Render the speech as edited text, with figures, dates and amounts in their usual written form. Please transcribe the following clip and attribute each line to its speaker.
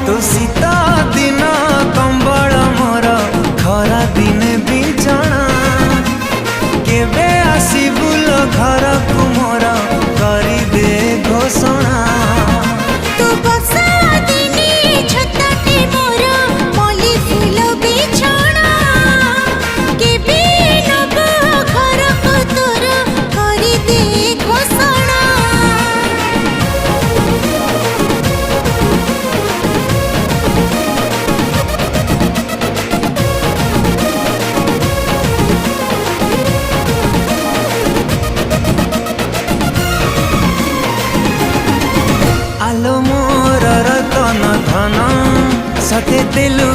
Speaker 1: तू शीता दिन कंबल मोर खरा दिने बिछଣା केबे आसीबुल घर को मोर करी दे घोषणा
Speaker 2: तू बसा दिने छताटे मोर मली फूल बिछଣା केबे नब घर को तोर करी दे घोषणा
Speaker 1: आलो मोर रतन धन सते तेलु